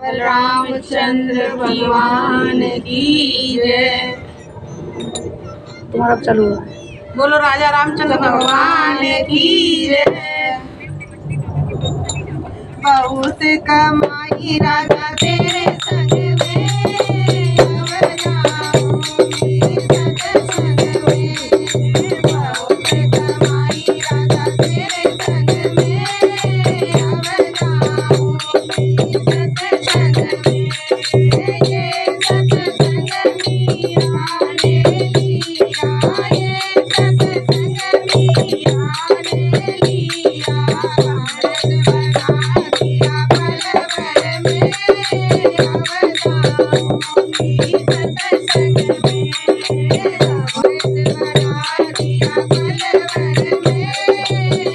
रामचंद्र भगवान की जय। तुम्हारा चालू है। बोलो राजा रामचंद्र भगवान की जय। बहुत कमाई राजा तेरे संग में, अब जाऊंगी सत्संग में। बहुत कमाई राजा तेरे संग में, अब जाऊंगी सत्संग में। ये सत्संग मीरा ने लिया, ये सत्संग मीरा ने लिया। भारत बना दिया पल भर में, अब जाऊंगी सत्संग में। भारत बना दिया पल भर में,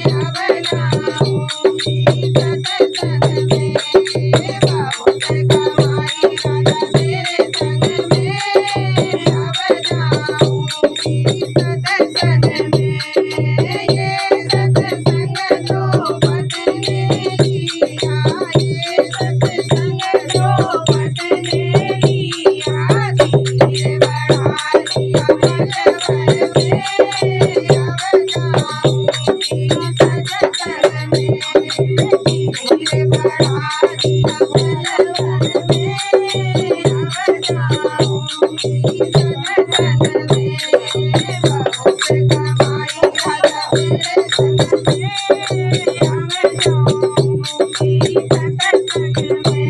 अब जाऊंगी सत्संग में। बहुत कमाई राजा तेरे संग में, अब जाऊंगी सत्संग में। ये सत्संग द्रौपद ने लिया, ये सत्संग द्रौपद ने लिया। धीरे बढ़ा दिया पल भर में, अब जाऊंगी सत्संग में। धीरे बढ़ा दिया पल भर में, अब जाऊंगी सत्संग में। बहुत कमाई राजा तेरे संग में, अब जाऊंगी सत्संग में।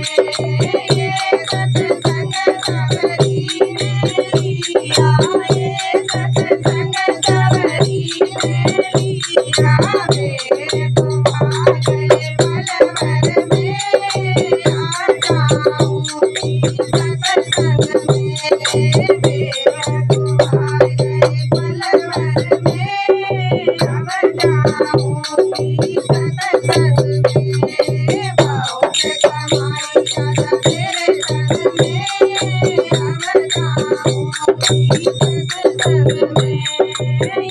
ये सत्संग सबरी ने लिया, ये सत्संग सबरी ने लिया। मेरे को आ गए पल भर में, आ जाऊंगी सत्संग में। मेरे को आ गए पल भर में, अब जाऊंगी सत्संग में। बहुत कमाई राजा तेरे संग में, अब जाऊंगी सत्संग में।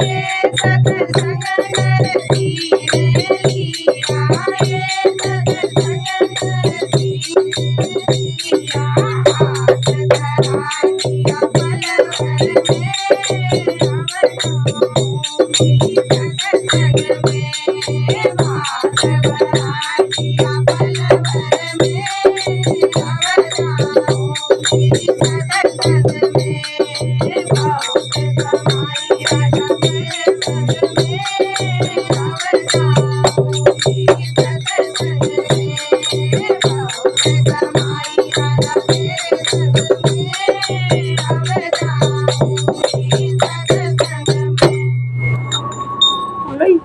ये सत्संग नरसी ने लिया, ये सत्संग नरसी ने लिया। हाथ धरा दिया पल भर में, अब जाऊंगी सत्संग में। हाथ धरा दिया पल भर में, अब जाऊंगी सत्संग में। बहुत कमाई राजा तेरे संग में, अब जाऊंगी सत्संग में। बहुत कमाई राजा तेरे संग में, अब जाऊंगी सत्संग में। नहीं।